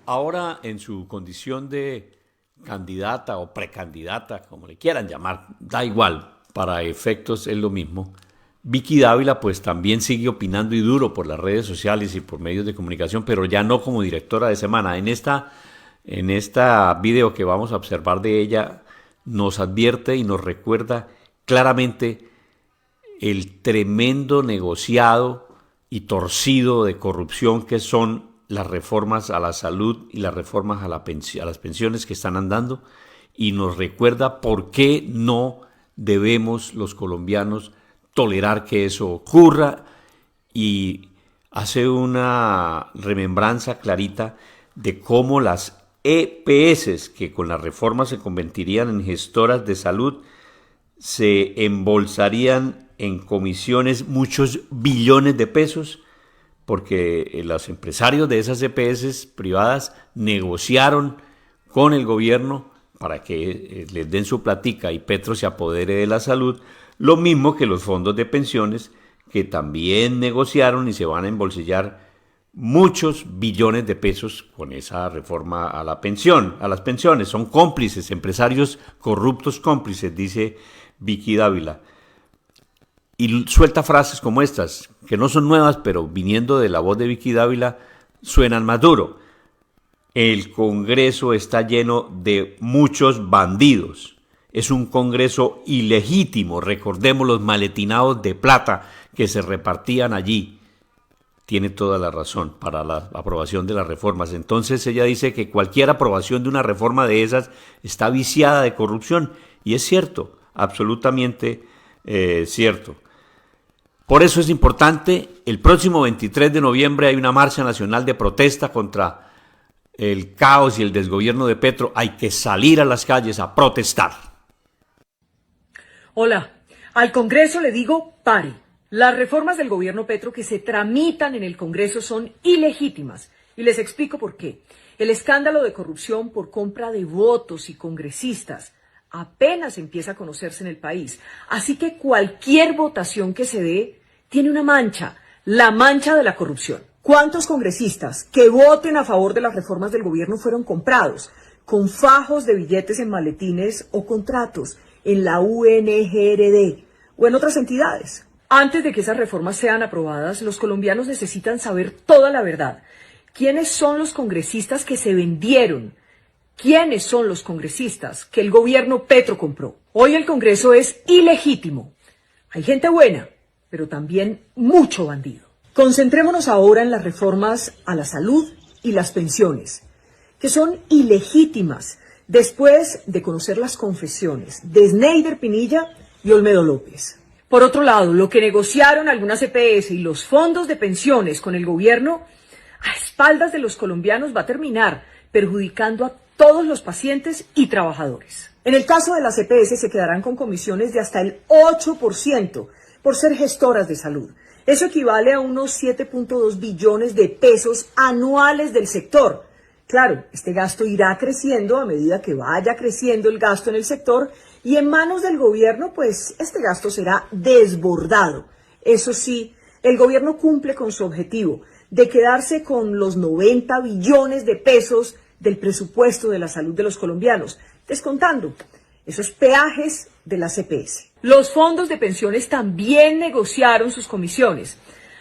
ahora en su condición de candidata o precandidata, como le quieran llamar, da igual, para efectos es lo mismo. Vicky Dávila pues también sigue opinando y duro por las redes sociales y por medios de comunicación, pero ya no como directora de Semana. En esta video que vamos a observar de ella, nos advierte y nos recuerda claramente el tremendo negociado y torcido de corrupción que son las reformas a la salud y las reformas a las pensiones que están andando, y nos recuerda por qué no debemos los colombianos tolerar que eso ocurra, y hace una remembranza clarita de cómo las EPS, que con las reformas se convertirían en gestoras de salud, se embolsarían en comisiones muchos billones de pesos, porque los empresarios de esas EPS privadas negociaron con el gobierno para que les den su platica y Petro se apodere de la salud, lo mismo que los fondos de pensiones, que también negociaron y se van a embolsillar muchos billones de pesos con esa reforma a la pensión, a las pensiones. Son cómplices, empresarios corruptos cómplices, dice Vicky Dávila. Y suelta frases como estas, que no son nuevas, pero viniendo de la voz de Vicky Dávila, suenan más duro. El Congreso está lleno de muchos bandidos. Es un Congreso ilegítimo. Recordemos los maletinados de plata que se repartían allí. Tiene toda la razón para la aprobación de las reformas. Entonces ella dice que cualquier aprobación de una reforma de esas está viciada de corrupción. Y es cierto, absolutamente cierto. Por eso es importante, el próximo 23 de noviembre hay una marcha nacional de protesta contra el caos y el desgobierno de Petro. Hay que salir a las calles a protestar. Hola, al Congreso le digo pare. Las reformas del gobierno Petro que se tramitan en el Congreso son ilegítimas y les explico por qué. El escándalo de corrupción por compra de votos y congresistas apenas empieza a conocerse en el país, así que cualquier votación que se dé tiene una mancha, la mancha de la corrupción. ¿Cuántos congresistas que voten a favor de las reformas del gobierno fueron comprados con fajos de billetes en maletines o contratos en la UNGRD o en otras entidades? Antes de que esas reformas sean aprobadas, los colombianos necesitan saber toda la verdad. ¿Quiénes son los congresistas que se vendieron? ¿Quiénes son los congresistas que el gobierno Petro compró? Hoy el Congreso es ilegítimo. Hay gente buena, pero también mucho bandido. Concentrémonos ahora en las reformas a la salud y las pensiones, que son ilegítimas después de conocer las confesiones de Sneider Pinilla y Olmedo López. Por otro lado, lo que negociaron algunas EPS y los fondos de pensiones con el gobierno a espaldas de los colombianos va a terminar perjudicando a todos los pacientes y trabajadores. En el caso de las EPS se quedarán con comisiones de hasta el 8% por ser gestoras de salud. Eso equivale a unos 7.2 billones de pesos anuales del sector. Claro, este gasto irá creciendo a medida que vaya creciendo el gasto en el sector y en manos del gobierno, pues este gasto será desbordado. Eso sí, el gobierno cumple con su objetivo de quedarse con los 90 billones de pesos del presupuesto de la salud de los colombianos, descontando esos peajes de las EPS. Los fondos de pensiones también negociaron sus comisiones,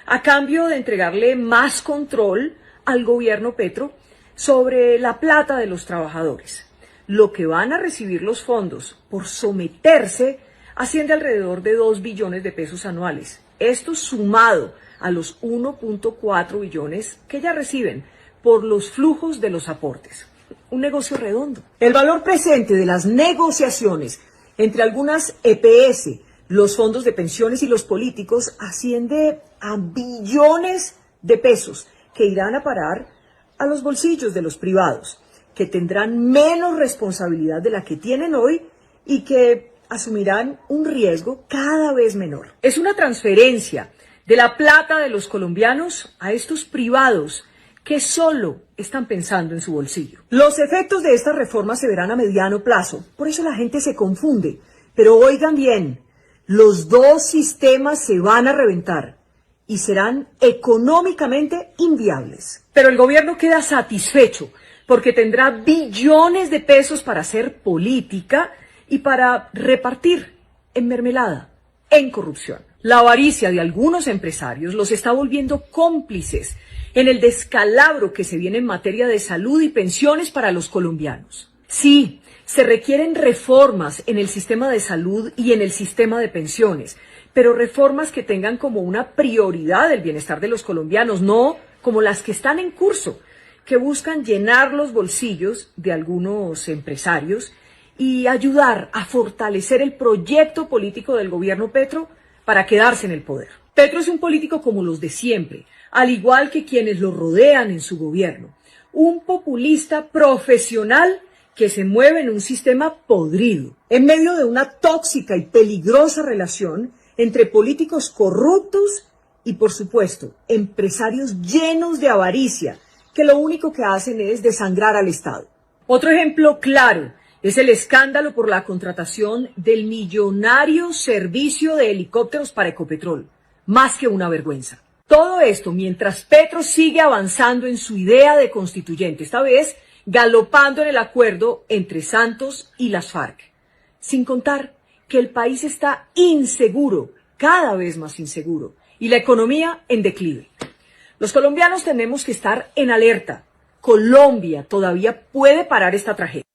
a cambio de entregarle más control al gobierno Petro sobre la plata de los trabajadores. Lo que van a recibir los fondos por someterse asciende alrededor de 2 billones de pesos anuales. Esto sumado a los 1.4 billones que ya reciben por los flujos de los aportes. Un negocio redondo. El valor presente de las negociaciones entre algunas EPS, los fondos de pensiones y los políticos asciende a billones de pesos que irán a parar a los bolsillos de los privados, que tendrán menos responsabilidad de la que tienen hoy y que asumirán un riesgo cada vez menor. Es una transferencia de la plata de los colombianos a estos privados que solo están pensando en su bolsillo. Los efectos de estas reformas se verán a mediano plazo, por eso la gente se confunde. Pero oigan bien, los dos sistemas se van a reventar y serán económicamente inviables. Pero el gobierno queda satisfecho porque tendrá billones de pesos para hacer política y para repartir en mermelada, en corrupción. La avaricia de algunos empresarios los está volviendo cómplices en el descalabro que se viene en materia de salud y pensiones para los colombianos. Sí, se requieren reformas en el sistema de salud y en el sistema de pensiones, pero reformas que tengan como una prioridad el bienestar de los colombianos, no como las que están en curso, que buscan llenar los bolsillos de algunos empresarios y ayudar a fortalecer el proyecto político del gobierno Petro para quedarse en el poder. Petro es un político como los de siempre, al igual que quienes lo rodean en su gobierno. Un populista profesional que se mueve en un sistema podrido, en medio de una tóxica y peligrosa relación entre políticos corruptos y, por supuesto, empresarios llenos de avaricia, que lo único que hacen es desangrar al Estado. Otro ejemplo claro es el escándalo por la contratación del millonario servicio de helicópteros para Ecopetrol, más que una vergüenza. Todo esto mientras Petro sigue avanzando en su idea de constituyente, esta vez galopando en el acuerdo entre Santos y las FARC, sin contar que el país está inseguro, cada vez más inseguro, y la economía en declive. Los colombianos tenemos que estar en alerta. Colombia todavía puede parar esta tragedia.